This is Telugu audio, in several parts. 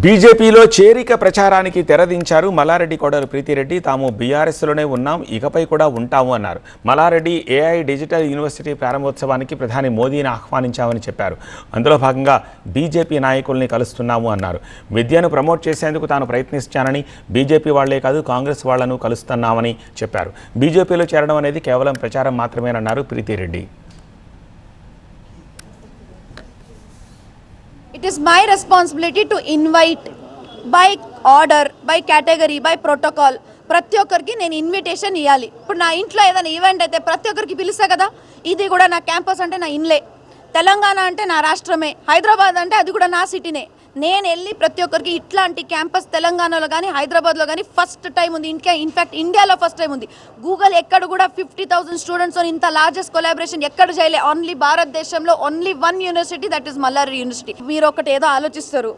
బీజేపీలో చేరిక ప్రచారానికి తెరదించారు మల్లారెడ్డి కోడలు ప్రీతిరెడ్డి. తాము బీఆర్ఎస్లోనే ఉన్నాం, ఇకపై కూడా ఉంటాము అన్నారు. మల్లారెడ్డి ఏఐ డిజిటల్ యూనివర్సిటీ ప్రారంభోత్సవానికి ప్రధాని మోదీని ఆహ్వానించామని చెప్పారు. అందులో భాగంగా బీజేపీ నాయకుల్ని కలుస్తున్నాము అన్నారు. విద్యను ప్రమోట్ చేసేందుకు తాను ప్రయత్నిస్తానని, బీజేపీ వాళ్లే కాదు కాంగ్రెస్ వాళ్లను కలుస్తున్నామని చెప్పారు. బీజేపీలో చేరడం అనేది కేవలం ప్రచారం మాత్రమేనన్నారు Preethi Reddy. It is my responsibility to invite by order, by category, by protocol. ప్రతి ఒక్కరికి నేను ఇన్విటేషన్ ఇవ్వాలి. ఇప్పుడు నా ఇంట్లో ఏదైనా ఈవెంట్ అయితే ప్రతి ఒక్కరికి పిలుస్తా కదా. ఇది కూడా నా క్యాంపస్ అంటే నా ఇన్లే, తెలంగాణ అంటే నా రాష్ట్రమే, హైదరాబాద్ అంటే అది కూడా నా సిటీనే. నేను వెళ్ళి ప్రతి ఒక్కరికి ఇట్లాంటి క్యాంపస్ తెలంగాణలో కానీ హైదరాబాద్లో కానీ ఫస్ట్ టైం ఉంది. ఇన్ఫ్యాక్ట్ ఇండియాలో ఫస్ట్ టైం ఉంది. గూగుల్ ఎక్కడ కూడా 50,000 స్టూడెంట్స్ ఇంత లార్జెస్ట్ కొలాబరేషన్ ఎక్కడ చేయలే. ఓన్లీ భారతదేశంలో only one university, that is Malla Reddy university. మీరు ఒకటి ఏదో ఆలోచిస్తారు,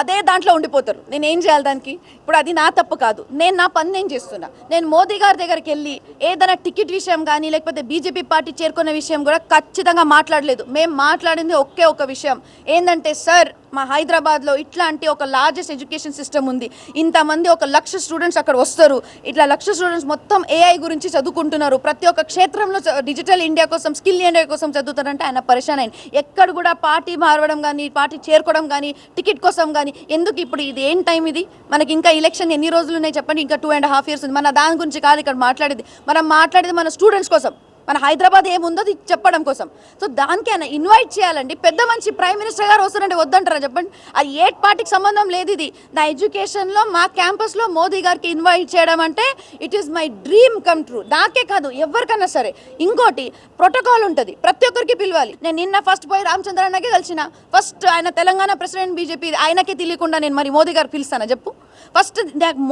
అదే దాంట్లో ఉండిపోతారు. నేను ఏం చేయాలి దానికి? ఇప్పుడు అది నా తప్పు కాదు. నేను నా పని నేను చేస్తున్నా. నేను మోదీ గారి దగ్గరికి వెళ్ళి ఏదైనా టికెట్ విషయం కానీ లేకపోతే బీజేపీ పార్టీ చేరుకునే విషయం కూడా ఖచ్చితంగా మాట్లాడలేదు. మేము మాట్లాడింది ఒకే ఒక విషయం ఏంటంటే, సార్ మా హైదరాబాద్లో ఇట్లాంటి ఒక లార్జెస్ట్ ఎడ్యుకేషన్ సిస్టమ్ ఉంది. ఇంతమంది 1,00,000 స్టూడెంట్స్ అక్కడ వస్తారు. ఇట్లా 1,00,000 స్టూడెంట్స్ మొత్తం ఏఐ గురించి చదువుకుంటున్నారు. ప్రతి ఒక్క క్షేత్రంలో డిజిటల్ ఇండియా కోసం, స్కిల్ ఇండియా కోసం చదువుతారంటే ఆయన పరిశాన్ అయింది. ఎక్కడ కూడా పార్టీ మారడం కానీ, పార్టీ చేరుకోవడం కానీ, టికెట్ కోసం కానీ ఎందుకు? ఇప్పుడు ఇది ఏం టైం ఇది? మనకి ఇంకా ఎలక్షన్ ఎన్ని రోజులు ఉన్నాయి చెప్పండి? ఇంకా 2.5 years ఉంది. మన దాని గురించి కాదు ఇక్కడ మాట్లాడేది. మనం మాట్లాడేది మన స్టూడెంట్స్ కోసం, మన హైదరాబాద్ ఏముందో చెప్పడం కోసం. సో దానికి ఆయన ఇన్వైట్ చేయాలండి. పెద్ద మంచి ప్రైమ్ మినిస్టర్ గారు వస్తారంటే వద్దంటారా చెప్పండి? అది ఏ పార్టీకి సంబంధం లేదు. ఇది నా ఎడ్యుకేషన్లో మా క్యాంపస్లో మోదీ గారికి ఇన్వైట్ చేయడం అంటే it is my dream come true. నాకే కాదు ఎవరికన్నా సరే. ఇంకోటి ప్రోటోకాల్ ఉంటుంది, ప్రతి ఒక్కరికి పిలవాలి. నేను నిన్న ఫస్ట్ పోయి రామచంద్ర అన్నకే కలిసిన. ఫస్ట్ ఆయన తెలంగాణ ప్రెసిడెంట్ బీజేపీ, ఆయనకే తెలియకుండా నేను మరి మోదీ గారు పిలుస్తానా చెప్పు? ఫస్ట్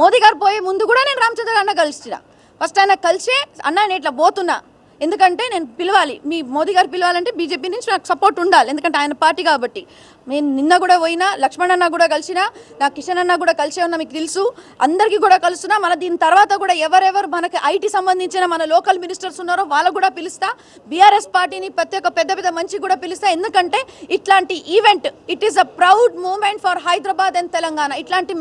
మోదీ గారు పోయే ముందు కూడా నేను రామచంద్ర అన్న కలిసిన. ఫస్ట్ ఆయన కలిసే అన్న నేను ఇట్లా పోతున్నా, ఎందుకంటే నేను పిలవాలి, మీ మోదీ గారు పిలవాలంటే బీజేపీ నుంచి నాకు సపోర్ట్ ఉండాలి, ఎందుకంటే ఆయన పార్టీ కాబట్టి. నేను నిన్న కూడా పోయినా, లక్ష్మణ్ అన్న కూడా కలిసినా, నా కిషన్ అన్న కూడా కలిసే ఉన్నా, మీకు తెలుసు. అందరికీ కూడా కలుస్తున్నా. మన దీని తర్వాత కూడా ఎవరెవరు మనకి ఐటీ సంబంధించిన మన లోకల్ మినిస్టర్స్ ఉన్నారో వాళ్ళకు కూడా పిలుస్తా. బీఆర్ఎస్ పార్టీని ప్రతి ఒక్క పెద్ద పెద్ద మంచి కూడా పిలుస్తా. ఎందుకంటే ఇట్లాంటి event it is a proud moment for Hyderabad and Telangana. ఇట్లాంటి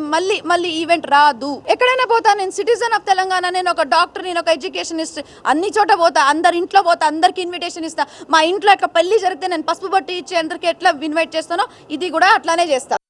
మళ్ళీ ఈవెంట్ రాదు. ఎక్కడైనా పోతా, నేను సిటిజన్ ఆఫ్ తెలంగాణ, నేను ఒక డాక్టర్, నేను ఒక ఎడ్యుకేషనిస్ట్, అన్ని చోట పోతా, అందరి ఇంట్లో పోతా, అందరికి ఇన్విటేషన్ ఇస్తా. మా ఇంట్లో అట్లా పెళ్లి జరిగితే నేను పసుపు బట్టి ఇచ్చి అందరికి ఎట్లా ఇన్వైట్ చేస్తానో ఇది కూడా అట్లానే చేస్తా.